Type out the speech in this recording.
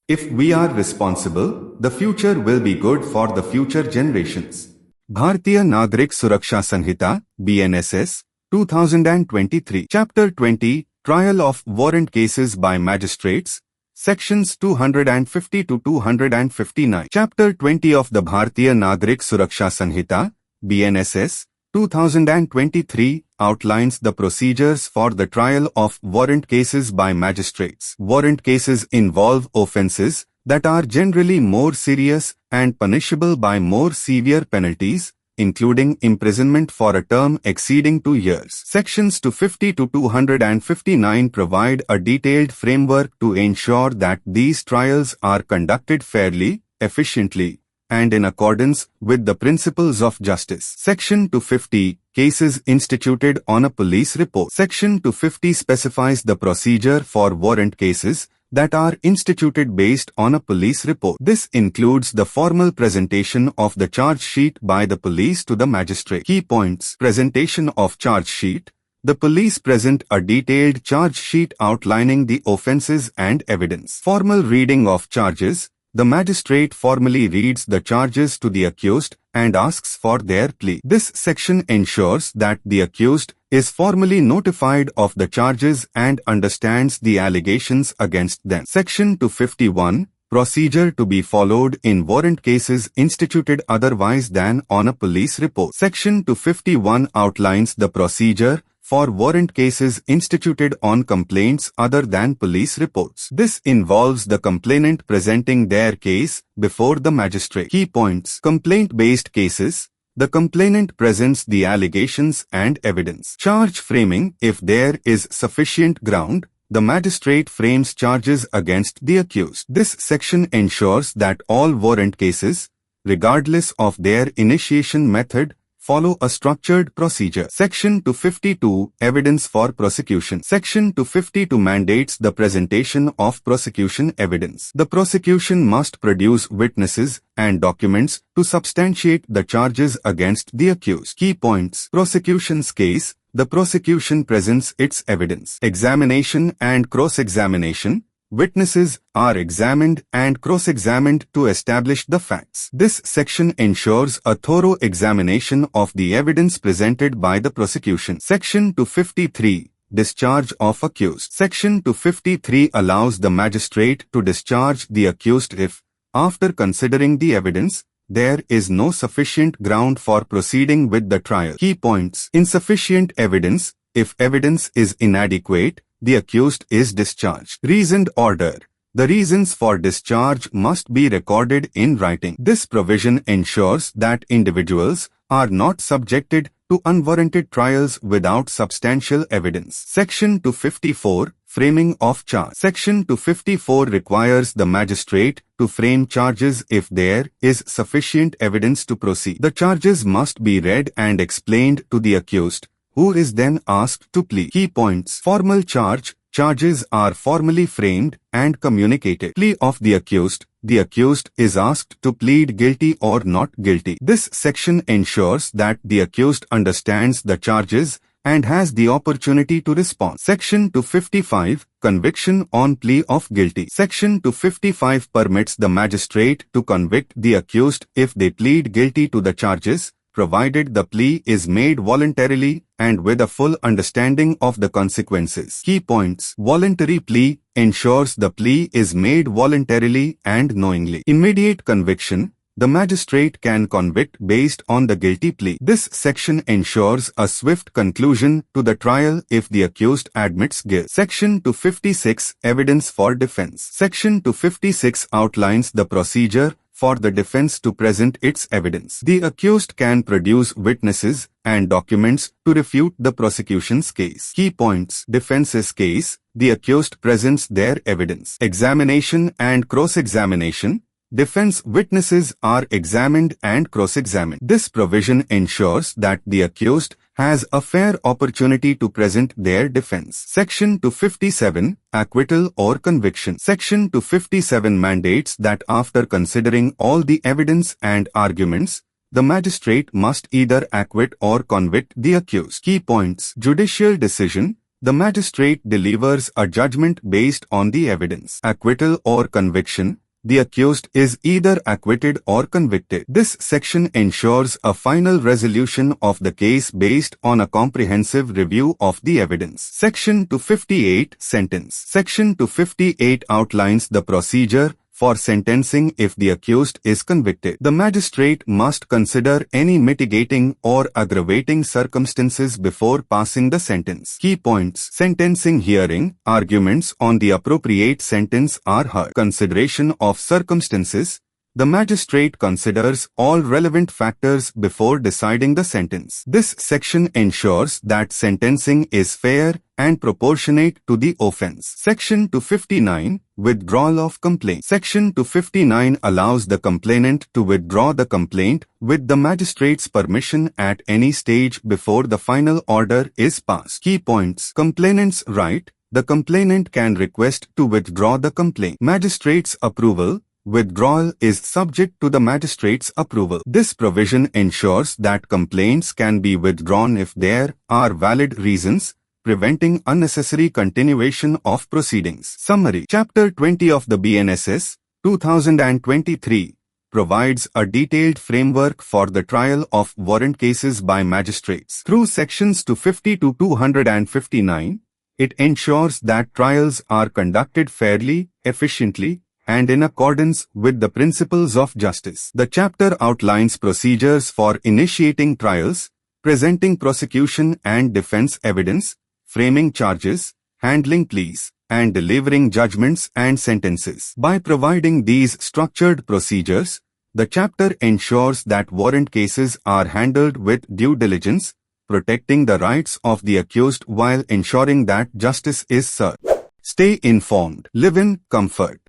If we are responsible, the future will be good for the future generations. Bharatiya Nagarik Suraksha Sanhita, BNSS, 2023. Chapter 20, Trial of Warrant Cases by Magistrates, Sections 250 to 259. Chapter 20 of the Bharatiya Nagarik Suraksha Sanhita, BNSS, 2023, outlines the procedures for the trial of warrant cases by magistrates. Warrant cases involve offences that are generally more serious and punishable by more severe penalties, including imprisonment for a term exceeding 2 years. Sections 250 to 259 provide a detailed framework to ensure that these trials are conducted fairly, efficiently, and in accordance with the principles of justice. Section 250, Cases instituted on a police report. Section 250 specifies the procedure for warrant cases that are instituted based on a police report. This includes the formal presentation of the charge sheet by the police to the magistrate. Key points: presentation of charge sheet. The police present a detailed charge sheet outlining the offences and evidence. Formal reading of charges. The magistrate formally reads the charges to the accused and asks for their plea. This section ensures that the accused is formally notified of the charges and understands the allegations against them. Section 251, Procedure to be followed in warrant cases instituted otherwise than on a police report. Section 251 outlines the procedure for warrant cases instituted on complaints other than police reports. This involves the complainant presenting their case before the magistrate. Key points: complaint-based cases. The complainant presents the allegations and evidence. Charge framing. If there is sufficient ground, the magistrate frames charges against the accused. This section ensures that all warrant cases, regardless of their initiation method, follow a structured procedure. Section 252, Evidence for Prosecution. Section 252 mandates the presentation of prosecution evidence. The prosecution must produce witnesses and documents to substantiate the charges against the accused. Key points: prosecution's case. The prosecution presents its evidence. Examination and cross-examination. Witnesses are examined and cross-examined to establish the facts. This section ensures a thorough examination of the evidence presented by the prosecution. Section 253, Discharge of Accused. Section 253 allows the magistrate to discharge the accused if, after considering the evidence, there is no sufficient ground for proceeding with the trial. Key points: insufficient evidence. If evidence is inadequate, the accused is discharged. Reasoned order. The reasons for discharge must be recorded in writing. This provision ensures that individuals are not subjected to unwarranted trials without substantial evidence. Section 254, Framing of Charge. Section 254 requires the magistrate to frame charges if there is sufficient evidence to proceed. The charges must be read and explained to the accused, who is then asked to plead. Key points: formal charge. Charges are formally framed and communicated. Plea of the accused. The accused is asked to plead guilty or not guilty. This section ensures that the accused understands the charges and has the opportunity to respond. Section 255, Conviction on plea of guilty. Section 255 permits the magistrate to convict the accused if they plead guilty to the charges, provided the plea is made voluntarily and with a full understanding of the consequences. Key points: voluntary plea ensures the plea is made voluntarily and knowingly. Immediate conviction. The magistrate can convict based on the guilty plea. This section ensures a swift conclusion to the trial if the accused admits guilt. Section 256, Evidence for Defense. Section 256 outlines the procedure for the defense to present its evidence. The accused can produce witnesses and documents to refute the prosecution's case. Key points: defense's case. The accused presents their evidence. Examination and cross-examination. Defense witnesses are examined and cross-examined. This provision ensures that the accused has a fair opportunity to present their defense. Section 257, Acquittal or Conviction. Section 257 mandates that after considering all the evidence and arguments, the magistrate must either acquit or convict the accused. Key points: judicial decision. The magistrate delivers a judgment based on the evidence. Acquittal or conviction. The accused is either acquitted or convicted. This section ensures a final resolution of the case based on a comprehensive review of the evidence. Section 258 Sentence. Section 258 outlines the procedure for sentencing if the accused is convicted. The magistrate must consider any mitigating or aggravating circumstances before passing the sentence. Key points. Sentencing hearing. Arguments on the appropriate sentence are heard. Consideration of circumstances. The magistrate considers all relevant factors before deciding the sentence. This section ensures that sentencing is fair and proportionate to the offense. Section 259 Withdrawal of complaint. Section 259 allows the complainant to withdraw the complaint with the magistrate's permission at any stage before the final order is passed. Key points. Complainant's right. The complainant can request to withdraw the complaint. Magistrate's approval. Withdrawal is subject to the magistrate's approval. This provision ensures that complaints can be withdrawn if there are valid reasons, preventing unnecessary continuation of proceedings. Summary. Chapter 20 of the BNSS, 2023, provides a detailed framework for the trial of warrant cases by magistrates. Through sections 250 to 259, it ensures that trials are conducted fairly, efficiently, and in accordance with the principles of justice. The chapter outlines procedures for initiating trials, presenting prosecution and defense evidence, framing charges, handling pleas, and delivering judgments and sentences. By providing these structured procedures, the chapter ensures that warrant cases are handled with due diligence, protecting the rights of the accused while ensuring that justice is served. Stay informed. Live in comfort.